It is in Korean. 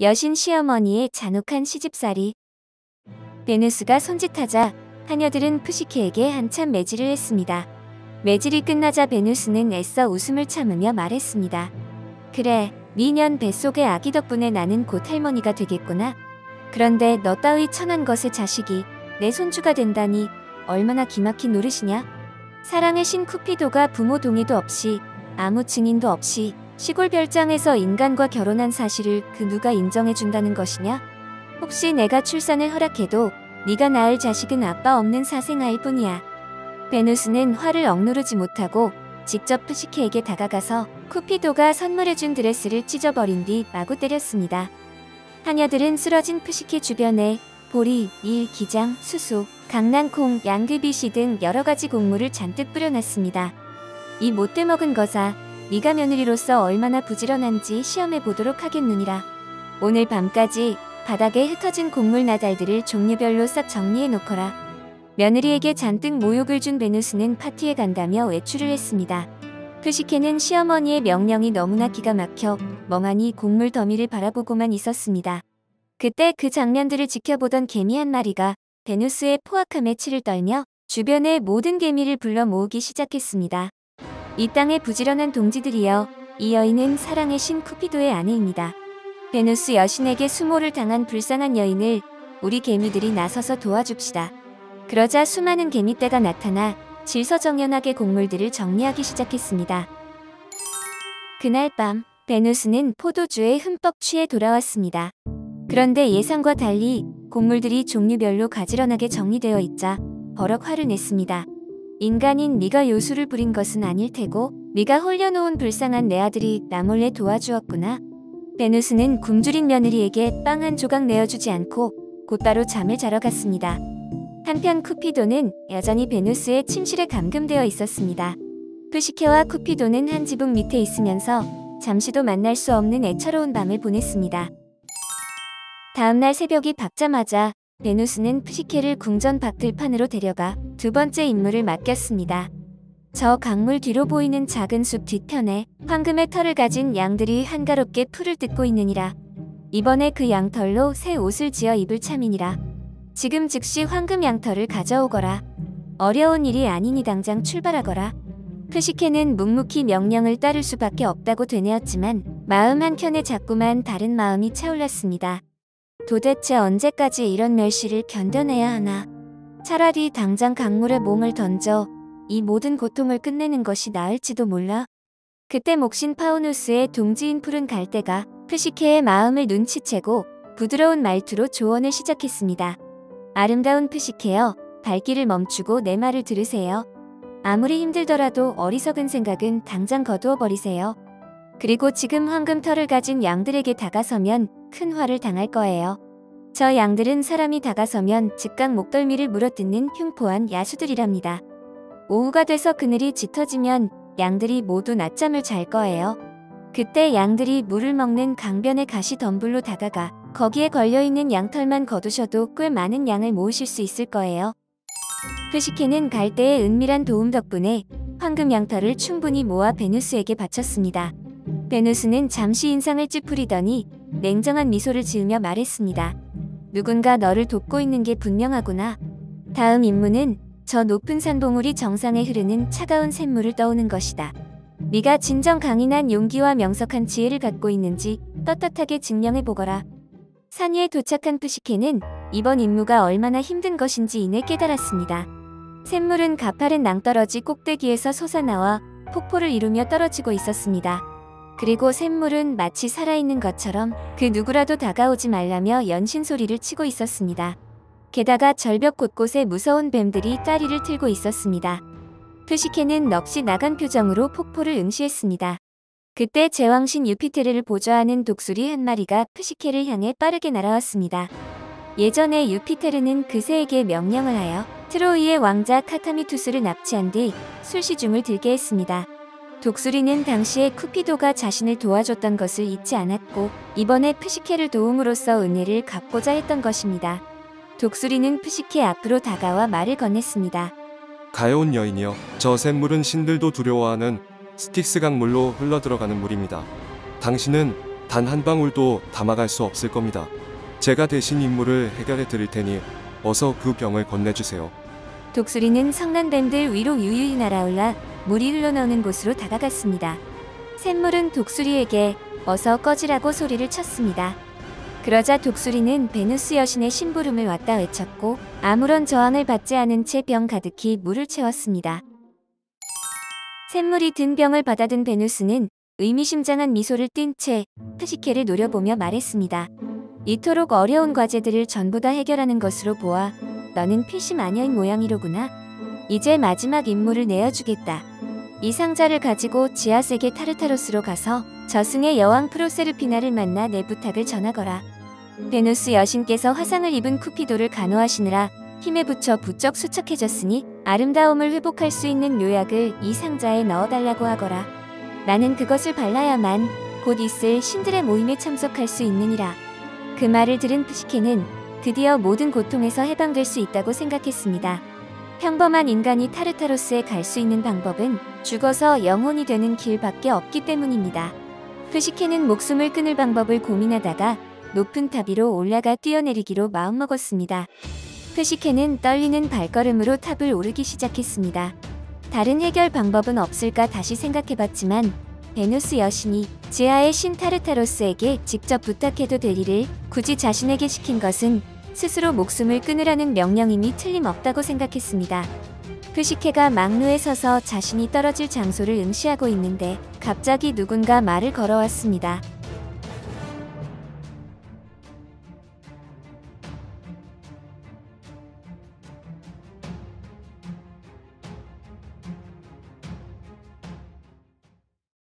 여신 시어머니의 잔혹한 시집살이. 베누스가 손짓하자 하녀들은 푸시케에게 한참 매질을 했습니다. 매질이 끝나자 베누스는 애써 웃음을 참으며 말했습니다. 그래, 미년 뱃속의 아기 덕분에 나는 곧 할머니가 되겠구나. 그런데 너 따위 천한 것의 자식이 내 손주가 된다니 얼마나 기막힌 노릇이냐? 사랑의 신 쿠피도가 부모 동의도 없이 아무 증인도 없이 시골 별장에서 인간과 결혼한 사실을 그 누가 인정해준다는 것이냐? 혹시 내가 출산을 허락해도 네가 낳을 자식은 아빠 없는 사생아일 뿐이야. 베누스는 화를 억누르지 못하고 직접 푸시케에게 다가가서 쿠피도가 선물해준 드레스를 찢어버린 뒤 마구 때렸습니다. 하녀들은 쓰러진 푸시케 주변에 보리, 밀, 기장, 수수, 강낭콩, 양귀비씨 등 여러가지 곡물을 잔뜩 뿌려놨습니다. 이 못돼 먹은 거사, 네가 며느리로서 얼마나 부지런한지 시험해보도록 하겠느니라. 오늘 밤까지 바닥에 흩어진 곡물 나달들을 종류별로 싹 정리해놓거라. 며느리에게 잔뜩 모욕을 준 베누스는 파티에 간다며 외출을 했습니다. 푸시케는 시어머니의 명령이 너무나 기가 막혀 멍하니 곡물 더미를 바라보고만 있었습니다. 그때 그 장면들을 지켜보던 개미 한 마리가 베누스의 포악함에 치를 떨며 주변의 모든 개미를 불러 모으기 시작했습니다. 이 땅의 부지런한 동지들이여, 이 여인은 사랑의 신 쿠피도의 아내입니다. 베누스 여신에게 수모를 당한 불쌍한 여인을 우리 개미들이 나서서 도와줍시다. 그러자 수많은 개미떼가 나타나 질서정연하게 곡물들을 정리하기 시작했습니다. 그날 밤 베누스는 포도주에 흠뻑 취해 돌아왔습니다. 그런데 예상과 달리 곡물들이 종류별로 가지런하게 정리되어 있자 버럭 화를 냈습니다. 인간인 네가 요술을 부린 것은 아닐 테고 네가 홀려놓은 불쌍한 내 아들이 나 몰래 도와주었구나. 베누스는 굶주린 며느리에게 빵 한 조각 내어주지 않고 곧바로 잠을 자러 갔습니다. 한편 쿠피도는 여전히 베누스의 침실에 감금되어 있었습니다. 푸시케와 쿠피도는 한 지붕 밑에 있으면서 잠시도 만날 수 없는 애처로운 밤을 보냈습니다. 다음날 새벽이 밝자마자 베누스는 푸시케를 궁전 박들판으로 데려가 두 번째 임무를 맡겼습니다. 저 강물 뒤로 보이는 작은 숲 뒤편에 황금의 털을 가진 양들이 한가롭게 풀을 뜯고 있느니라. 이번에 그 양털로 새 옷을 지어 입을 참이니라. 지금 즉시 황금 양털을 가져오거라. 어려운 일이 아니니 당장 출발하거라. 푸시케는 묵묵히 명령을 따를 수밖에 없다고 되뇌었지만 마음 한켠에 자꾸만 다른 마음이 차올랐습니다. 도대체 언제까지 이런 멸시를 견뎌내야 하나. 차라리 당장 강물에 몸을 던져 이 모든 고통을 끝내는 것이 나을지도 몰라. 그때 목신 파우누스의 동지인 푸른 갈대가 푸시케의 마음을 눈치채고 부드러운 말투로 조언을 시작했습니다. 아름다운 푸시케여, 발길을 멈추고 내 말을 들으세요. 아무리 힘들더라도 어리석은 생각은 당장 거두어 버리세요. 그리고 지금 황금털을 가진 양들에게 다가서면 큰 화를 당할 거예요. 저 양들은 사람이 다가서면 즉각 목덜미를 물어뜯는 흉포한 야수들이랍니다. 오후가 돼서 그늘이 짙어지면 양들이 모두 낮잠을 잘 거예요. 그때 양들이 물을 먹는 강변의 가시 덤불로 다가가 거기에 걸려있는 양털만 거두셔도 꽤 많은 양을 모으실 수 있을 거예요. 푸시케는 갈대의 은밀한 도움 덕분에 황금 양털을 충분히 모아 베누스에게 바쳤습니다. 베누스는 잠시 인상을 찌푸리더니 냉정한 미소를 지으며 말했습니다. 누군가 너를 돕고 있는 게 분명하구나. 다음 임무는 저 높은 산봉우리 정상에 흐르는 차가운 샘물을 떠오는 것이다. 네가 진정 강인한 용기와 명석한 지혜를 갖고 있는지 떳떳하게 증명해보거라. 산 위에 도착한 푸시케는 이번 임무가 얼마나 힘든 것인지 이내 깨달았습니다. 샘물은 가파른 낭떠러지 꼭대기에서 솟아나와 폭포를 이루며 떨어지고 있었습니다. 그리고 샘물은 마치 살아있는 것처럼 그 누구라도 다가오지 말라며 연신소리를 치고 있었습니다. 게다가 절벽 곳곳에 무서운 뱀들이 까리를 틀고 있었습니다. 푸시케는 넋이 나간 표정으로 폭포를 응시했습니다. 그때 제왕신 유피테르를 보좌하는 독수리 한 마리가 푸시케를 향해 빠르게 날아왔습니다. 예전에 유피테르는 그 새에게 명령을 하여 트로이의 왕자 카타미투스를 납치한 뒤 술시중을 들게 했습니다. 독수리는 당시에 쿠피도가 자신을 도와줬던 것을 잊지 않았고 이번에 푸시케를 도움으로써 은혜를 갚고자 했던 것입니다. 독수리는 푸시케 앞으로 다가와 말을 건넸습니다. 가여운 여인이여, 저 샘물은 신들도 두려워하는 스틱스 강물로 흘러들어가는 물입니다. 당신은 단 한 방울도 담아갈 수 없을 겁니다. 제가 대신 임무를 해결해 드릴 테니 어서 그 병을 건네주세요. 독수리는 성난뱀들 위로 유유히 날아올라 물이 흘러나오는 곳으로 다가갔습니다. 샘물은 독수리에게 어서 꺼지라고 소리를 쳤습니다. 그러자 독수리는 베누스 여신의 심부름을 왔다 외쳤고 아무런 저항을 받지 않은 채 병 가득히 물을 채웠습니다. 샘물이 든 병을 받아든 베누스는 의미심장한 미소를 띤 채 푸시케를 노려보며 말했습니다. 이토록 어려운 과제들을 전부 다 해결하는 것으로 보아 너는 필시 마녀인 모양이로구나. 이제 마지막 임무를 내어주겠다. 이 상자를 가지고 지하세계 타르타로스로 가서 저승의 여왕 프로세르피나를 만나 내 부탁을 전하거라. 베누스 여신께서 화상을 입은 쿠피도를 간호하시느라 힘에 부쳐 부쩍 수척해졌으니 아름다움을 회복할 수 있는 묘약을 이 상자에 넣어달라고 하거라. 나는 그것을 발라야만 곧 있을 신들의 모임에 참석할 수 있느니라. 그 말을 들은 푸시케는 드디어 모든 고통에서 해방될 수 있다고 생각했습니다. 평범한 인간이 타르타로스에 갈 수 있는 방법은 죽어서 영혼이 되는 길밖에 없기 때문입니다. 푸시케는 목숨을 끊을 방법을 고민하다가 높은 탑 위로 올라가 뛰어내리기로 마음먹었습니다. 푸시케는 떨리는 발걸음으로 탑을 오르기 시작했습니다. 다른 해결 방법은 없을까 다시 생각해봤지만 베누스 여신이 지하의 신 타르타로스에게 직접 부탁해도 될 일을 굳이 자신에게 시킨 것은 스스로 목숨을 끊으라는 명령임이 틀림없다고 생각했습니다. 푸시케가 막루에 서서 자신이 떨어질 장소를 응시하고 있는데 갑자기 누군가 말을 걸어왔습니다.